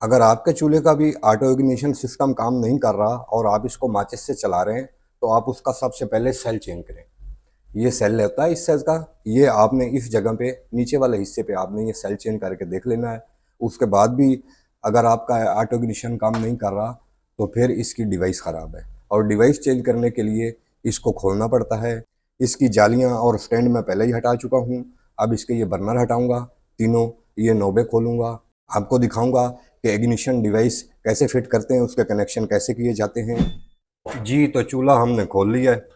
अगर आपके चूल्हे का भी ऑटो इग्निशन सिस्टम काम नहीं कर रहा और आप इसको माचिस से चला रहे हैं तो आप उसका सबसे पहले सेल चेंज करें। ये सेल रहता है इस सेल का, ये आपने इस जगह पे नीचे वाले हिस्से पे आपने ये सेल चेंज करके देख लेना है। उसके बाद भी अगर आपका ऑटो इग्निशन काम नहीं कर रहा तो फिर इसकी डिवाइस ख़राब है, और डिवाइस चेंज करने के लिए इसको खोलना पड़ता है। इसकी जालियाँ और स्टैंड मैं पहले ही हटा चुका हूँ। अब इसके ये बर्नर हटाऊँगा तीनों, ये नोबे खोलूँगा, आपको दिखाऊँगा कि इग्निशन डिवाइस कैसे फिट करते हैं, उसके कनेक्शन कैसे किए जाते हैं। जी, तो चूल्हा हमने खोल लिया है।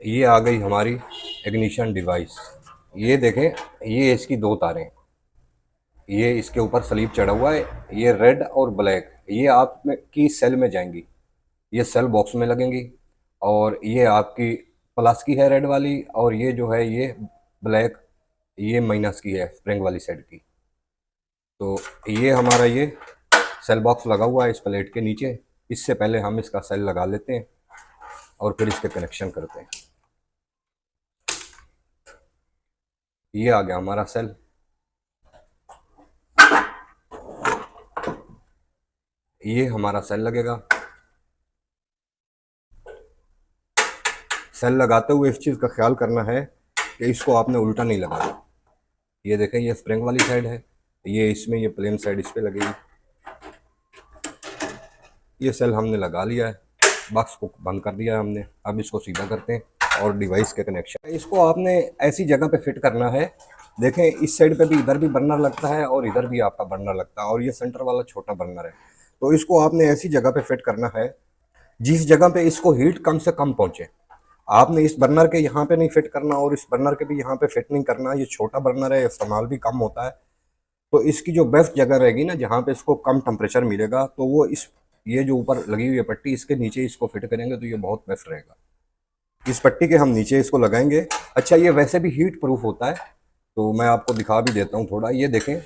ये आ गई हमारी इग्निशन डिवाइस। ये देखें, ये इसकी दो तारें, ये इसके ऊपर स्लीप चढ़ा हुआ है, ये रेड और ब्लैक, ये आप में की सेल में जाएंगी, ये सेल बॉक्स में लगेंगी। और ये आपकी प्लस की है रेड वाली, और ये जो है ये ब्लैक, ये माइनस की है स्प्रिंग वाली साइड की। तो ये हमारा ये सेल बॉक्स लगा हुआ है इस प्लेट के नीचे। इससे पहले हम इसका सेल लगा लेते हैं और फिर इसके कनेक्शन करते हैं। ये आ गया हमारा सेल। ये हमारा सेल लगेगा। सेल लगाते हुए इस चीज़ का ख्याल करना है कि इसको आपने उल्टा नहीं लगाना। ये देखें, ये स्प्रिंग वाली साइड है, ये इसमें, ये प्लेन साइड इस पे लगेगी। ये सेल हमने लगा लिया है, बॉक्स को बंद कर दिया है हमने। अब इसको सीधा करते हैं और डिवाइस के कनेक्शन, इसको आपने ऐसी जगह पे फिट करना है। देखें, इस साइड पे भी, इधर भी बर्नर लगता है और इधर भी आपका बर्नर लगता है, और ये सेंटर वाला छोटा बर्नर है। तो इसको आपने ऐसी जगह पे फिट करना है जिस जगह पे इसको हीट कम से कम पहुंचे। आपने इस बर्नर के यहाँ पे नहीं फिट करना और इस बर्नर के भी यहाँ पे फिट नहीं करना। ये छोटा बर्नर है, इस्तेमाल भी कम होता है। तो इसकी जो बेस्ट जगह रहेगी ना, जहाँ पे इसको कम टेम्परेचर मिलेगा, तो वो इस, ये जो ऊपर लगी हुई है पट्टी, इसके नीचे इसको फिट करेंगे तो ये बहुत बेस्ट रहेगा। इस पट्टी के हम नीचे इसको लगाएंगे। अच्छा, ये वैसे भी हीट प्रूफ होता है, तो मैं आपको दिखा भी देता हूँ थोड़ा। ये देखें,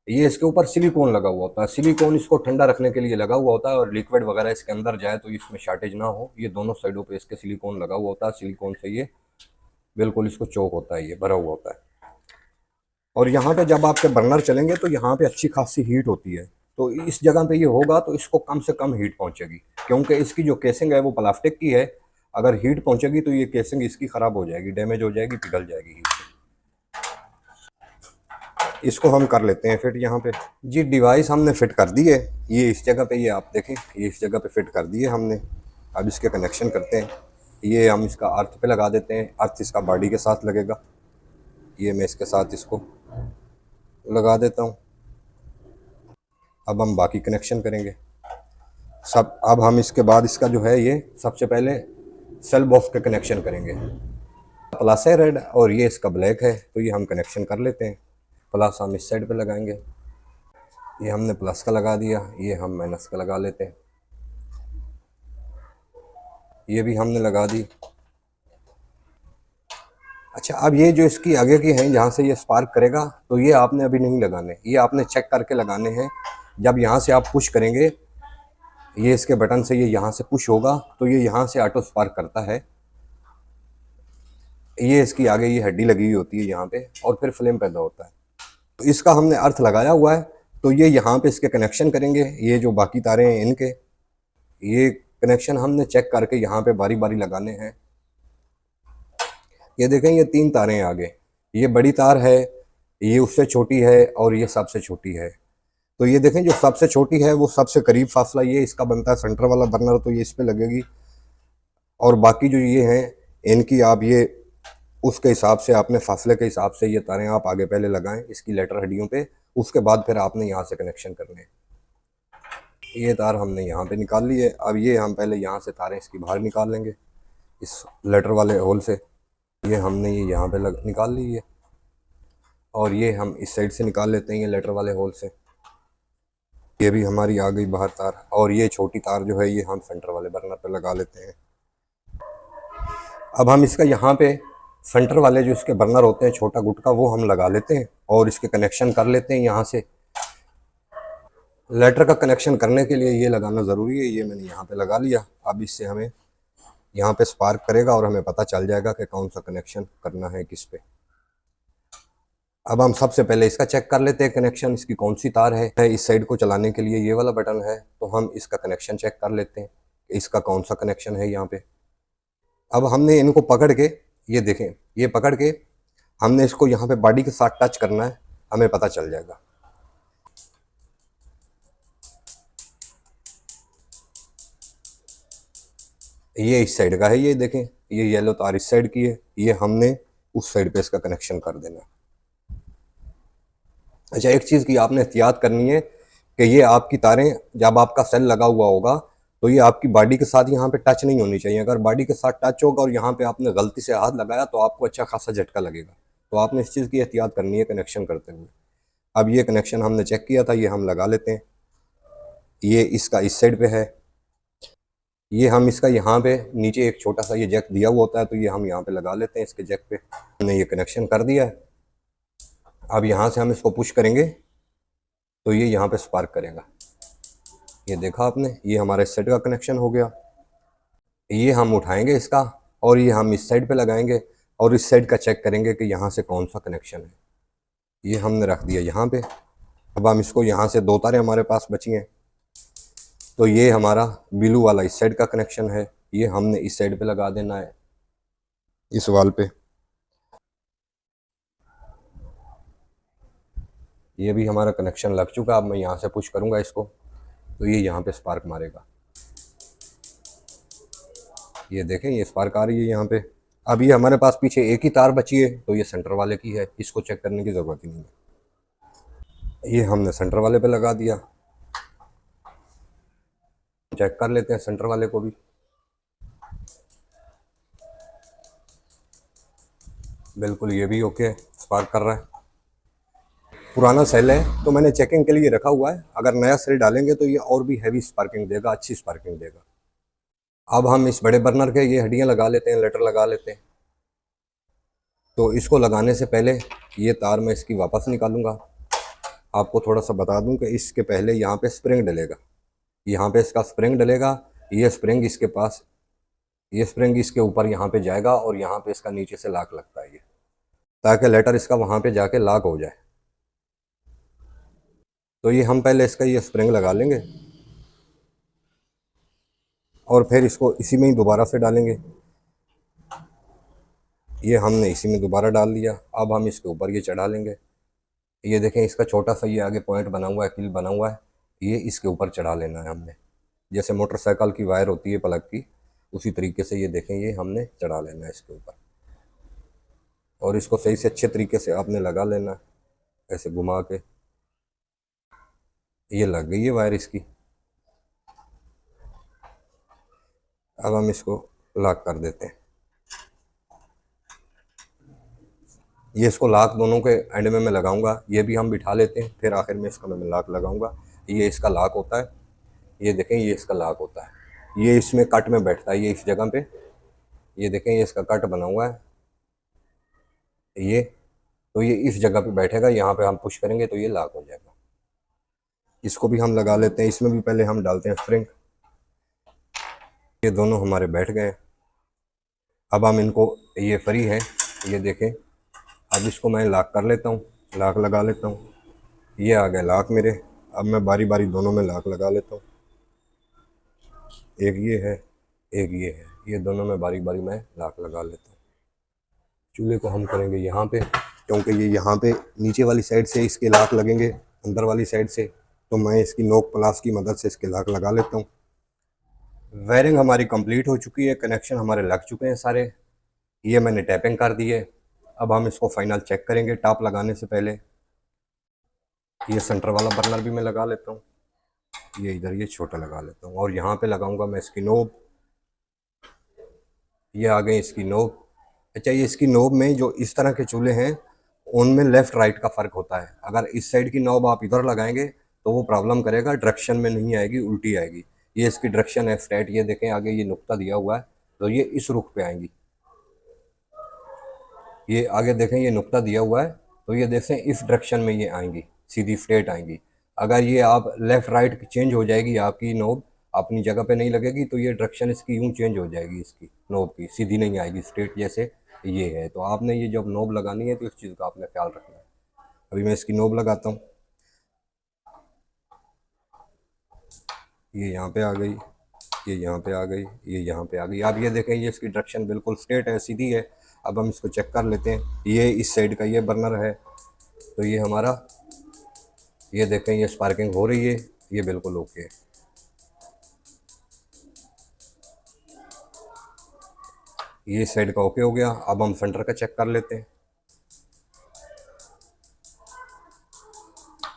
ये इसके ऊपर सिलिकॉन लगा हुआ होता है। सिलिकॉन इसको ठंडा रखने के लिए लगा हुआ होता है, और लिक्विड वगैरह इसके अंदर जाए तो इसमें शॉर्टेज ना हो। ये दोनों साइडों पे इसके सिलिकॉन लगा हुआ होता है। सिलिकॉन से ये बिल्कुल इसको चोक होता है, ये भरा हुआ होता है। और यहाँ पे जब आपके बर्नर चलेंगे तो यहाँ पे अच्छी खासी हीट होती है। तो इस जगह पे ये होगा तो इसको कम से कम हीट पहुँचेगी, क्योंकि इसकी जो केसिंग है वो प्लास्टिक की है। अगर हीट पहुँचेगी तो ये केसिंग इसकी ख़राब हो जाएगी, डैमेज हो जाएगी, पिघल जाएगी हीट से। इसको हम कर लेते हैं फिट यहाँ पे। जी, डिवाइस हमने फिट कर दी है। ये इस जगह पे, ये आप देखें, ये इस जगह पे फिट कर दी है हमने। अब इसके कनेक्शन करते हैं। ये हम इसका अर्थ पे लगा देते हैं। अर्थ इसका बॉडी के साथ लगेगा। ये मैं इसके साथ इसको लगा देता हूँ। अब हम बाकी कनेक्शन करेंगे सब। अब हम इसके बाद इसका जो है, ये सबसे पहले सेल बॉक्स के कनेक्शन करेंगे। प्लस है रेड और ये इसका ब्लैक है, तो ये हम कनेक्शन कर लेते हैं। प्लस हम इस साइड पे लगाएंगे। ये हमने प्लस का लगा दिया, ये हम माइनस का लगा लेते हैं। ये भी हमने लगा दी। अच्छा, अब ये जो इसकी आगे की हैं, जहाँ से ये स्पार्क करेगा, तो ये आपने अभी नहीं लगाने, ये आपने चेक करके लगाने हैं। जब यहाँ से आप पुश करेंगे, ये इसके बटन से ये यहाँ से पुश होगा तो ये यहाँ से ऑटो स्पार्क करता है। ये इसकी आगे ये हड्डी लगी हुई होती है यहाँ पे, और फिर फ्लेम पैदा होता है। तो इसका हमने अर्थ लगाया हुआ है, तो ये यहाँ पे इसके कनेक्शन करेंगे। ये जो बाकी तारे हैं इनके, ये कनेक्शन हमने चेक करके यहाँ पे बारी बारी लगाने हैं। ये देखें, ये 3 तारें हैं आगे, ये बड़ी तार है, ये उससे छोटी है, और ये सबसे छोटी है। तो ये देखें, जो सबसे छोटी है वो सबसे करीब फासला ये इसका बनता है सेंटर वाला बर्नर, तो ये इस पे लगेगी। और बाकी जो ये हैं, इनकी आप ये उसके हिसाब से, आपने फासले के हिसाब से ये तारें आप आगे पहले लगाएं इसकी लेटर हड्डियों पे। उसके बाद फिर आपने यहाँ से कनेक्शन करने हैं। ये तार हमने यहाँ पे निकाल ली है। अब ये हम पहले यहाँ से तारें इसकी बाहर निकाल लेंगे इस लेटर वाले होल से। ये हमने ये यहाँ पे निकाल ली है, और ये हम इस साइड से निकाल लेते हैं ये लेटर वाले होल से। ये भी हमारी आ गई बाहर तार, और ये छोटी तार जो है ये हम सेंटर वाले बर्नर पे लगा लेते हैं। अब हम इसका यहाँ पे सेंटर वाले जो इसके बर्नर होते हैं, छोटा गुटका, वो हम लगा लेते हैं और इसके कनेक्शन कर लेते हैं यहाँ से। लेटर का कनेक्शन करने के लिए ये लगाना ज़रूरी है, ये मैंने यहाँ पे लगा लिया। अब इससे हमें यहाँ पे स्पार्क करेगा और हमें पता चल जाएगा कि कौन सा कनेक्शन करना है किस पे। अब हम सबसे पहले इसका चेक कर लेते हैं कनेक्शन, इसकी कौन सी तार है। इस साइड को चलाने के लिए ये वाला बटन है, तो हम इसका कनेक्शन चेक कर लेते हैं, इसका कौन सा कनेक्शन है यहाँ पे। अब हमने इनको पकड़ के, ये देखें, ये पकड़ के हमने इसको यहाँ पे बॉडी के साथ टच करना है, हमें पता चल जाएगा। ये इस साइड का है, ये देखें, ये येलो तार इस साइड की है, ये हमने उस साइड पे इसका कनेक्शन कर देना। अच्छा, एक चीज़ की आपने एहतियात करनी है कि ये आपकी तारें जब आपका सेल लगा हुआ होगा तो ये आपकी बॉडी के साथ यहाँ पे टच नहीं होनी चाहिए। अगर बॉडी के साथ टच होगा और यहाँ पे आपने गलती से हाथ लगाया तो आपको अच्छा खासा झटका लगेगा। तो आपने इस चीज़ की एहतियात करनी है कनेक्शन करते हुए। अब ये कनेक्शन हमने चेक किया था, ये हम लगा लेते हैं। ये इसका इस साइड पे है, ये हम इसका यहाँ पे नीचे एक छोटा सा ये जैक दिया हुआ होता है, तो ये हम यहाँ पे लगा लेते हैं इसके जैक पे। हमने ये कनेक्शन कर दिया है। अब यहाँ से हम इसको पुश करेंगे तो ये यहाँ पे स्पार्क करेगा। ये देखा आपने, ये हमारा इस साइड का कनेक्शन हो गया। ये हम उठाएंगे इसका और ये हम इस साइड पे लगाएंगे और इस साइड का चेक करेंगे कि यहाँ से कौन सा कनेक्शन है। ये हमने रख दिया यहाँ पे। अब हम इसको, यहाँ से दो तारें हमारे पास बची हैं, तो ये हमारा ब्लू वाला इस साइड का कनेक्शन है, ये हमने इस साइड पे लगा देना है, इस वाल पे। ये भी हमारा कनेक्शन लग चुका। अब मैं यहाँ से पुश करूँगा इसको तो ये यहाँ पे स्पार्क मारेगा। ये देखें, ये स्पार्क आ रही है यहाँ पे। अब ये हमारे पास पीछे एक ही तार बची है, तो ये सेंटर वाले की है, इसको चेक करने की ज़रूरत ही नहीं है। ये हमने सेंटर वाले पे लगा दिया, चेक कर लेते हैं सेंटर वाले को भी। बिल्कुल, ये भी ओके, स्पार्क कर रहा है। पुराना सेल है तो मैंने चेकिंग के लिए रखा हुआ है, अगर नया सेल डालेंगे तो ये और भी हैवी स्पार्किंग देगा, अच्छी स्पार्किंग देगा। अब हम इस बड़े बर्नर के ये हड्डियाँ लगा लेते हैं, लेटर लगा लेते हैं। तो इसको लगाने से पहले ये तार मैं इसकी वापस निकालूंगा। आपको थोड़ा सा बता दूं कि इसके पहले यहाँ पे स्प्रिंग डलेगा, यहाँ पे इसका स्प्रिंग डलेगा। ये स्प्रिंग इसके पास, ये स्प्रिंग इसके ऊपर यहाँ पे जाएगा और यहाँ पे इसका नीचे से लॉक लगता है ये, ताकि लेटर इसका वहाँ पे जाके लॉक हो जाए। तो ये हम पहले इसका ये स्प्रिंग लगा लेंगे और फिर इसको इसी में ही दोबारा से डालेंगे। ये हमने इसी में दोबारा डाल दिया। अब हम इसके ऊपर ये चढ़ा लेंगे। ये देखें, इसका छोटा सा ये आगे पॉइंट बना हुआ है, किल बना हुआ है, ये इसके ऊपर चढ़ा लेना है हमने। जैसे मोटरसाइकिल की वायर होती है प्लग की, उसी तरीके से ये देखें, ये हमने चढ़ा लेना है इसके ऊपर। और इसको सही से अच्छे तरीके से आपने लगा लेना है, ऐसे घुमा के। ये लग गई है वायर इसकी। अब हम इसको लॉक कर देते हैं। ये इसको लॉक दोनों के एंड में मैं लगाऊंगा, ये भी हम बिठा लेते हैं, फिर आखिर में इसका मैं लॉक लगाऊंगा। ये इसका लॉक होता है, ये देखें, ये इसका लॉक होता है। ये इसमें कट में बैठता है, ये इस जगह पे, ये देखें, ये इसका कट बना हुआ है ये। तो ये इस जगह पे बैठेगा, यहाँ पे हम पुश करेंगे तो ये लॉक हो जाएगा। इसको भी हम लगा लेते हैं। इसमें भी पहले हम डालते हैं स्प्रिंग। ये दोनों हमारे बैठ गए। अब हम इनको, ये फ्री है, ये देखें। अब इसको मैं लॉक कर लेता हूँ, लॉक लगा लेता हूँ। ये आ गए लॉक मेरे। अब मैं बारी बारी दोनों में लॉक लगा लेता हूँ। एक ये है, एक ये है, ये दोनों में बारी बारी मैं लॉक लगा लेता हूँ। चूल्हे को हम करेंगे यहाँ पे, क्योंकि ये यहाँ पे नीचे वाली साइड से इसके लॉक लगेंगे, अंदर वाली साइड से, तो मैं इसकी नोक प्लास की मदद से इसके लॉक लगा लेता हूँ। वायरिंग हमारी कंप्लीट हो चुकी है, कनेक्शन हमारे लग चुके हैं सारे। ये मैंने टैपिंग कर दी है। अब हम इसको फाइनल चेक करेंगे टॉप लगाने से पहले। ये सेंटर वाला बर्नर भी मैं लगा लेता हूँ, ये इधर ये छोटा लगा लेता हूँ, और यहाँ पे लगाऊंगा मैं इसकी नोब। ये आ गई इसकी नोब। अच्छा, ये इसकी नोब में जो इस तरह के चूल्हे हैं उनमें लेफ़्ट राइट का फ़र्क होता है। अगर इस साइड की नोब आप इधर लगाएंगे तो वो प्रॉब्लम करेगा, डायरेक्शन में नहीं आएगी, उल्टी आएगी। ये इसकी डायरेक्शन है स्ट्रेट, ये देखें आगे ये नुक्ता दिया हुआ है, तो ये इस रुख पे आएंगी। ये आगे देखें, ये नुक्ता दिया हुआ है, तो ये देखें इस डायरेक्शन में ये आएंगी, सीधी स्ट्रेट आएंगी। अगर ये आप लेफ़्ट राइट चेंज हो जाएगी, आपकी नोब अपनी जगह पे नहीं लगेगी, तो ये डायरेक्शन इसकी यूँ चेंज हो जाएगी, इसकी नोब की सीधी नहीं आएगी, स्ट्रेट जैसे ये है। तो आपने ये जब नोब लगानी है तो इस चीज़ का आपने ख्याल रखना है। अभी मैं इसकी नोब लगाता हूँ। ये यहाँ पे आ गई, ये यहाँ पे आ गई, ये यहाँ पे आ गई। आप ये देखें, ये इसकी डायरेक्शन बिल्कुल स्ट्रेट है, सीधी है। अब हम इसको चेक कर लेते हैं। ये इस साइड का ये बर्नर है, तो ये हमारा, ये देखें ये स्पार्किंग हो रही है, ये बिल्कुल ओके है। ये इस साइड का ओके हो गया। अब हम सेंटर का चेक कर लेते हैं।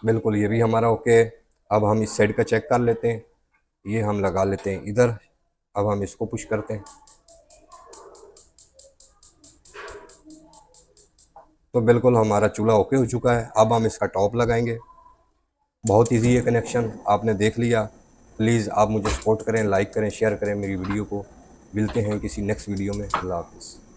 बिल्कुल ये भी हमारा ओके है। अब हम इस साइड का चेक कर लेते हैं। ये हम लगा लेते हैं इधर। अब हम इसको पुश करते हैं, तो बिल्कुल हमारा चूल्हा ओके हो चुका है। अब हम इसका टॉप लगाएंगे। बहुत इजी है कनेक्शन, आपने देख लिया। प्लीज़ आप मुझे सपोर्ट करें, लाइक करें, शेयर करें मेरी वीडियो को। मिलते हैं किसी नेक्स्ट वीडियो में। अल्लाह हाफ़िज़।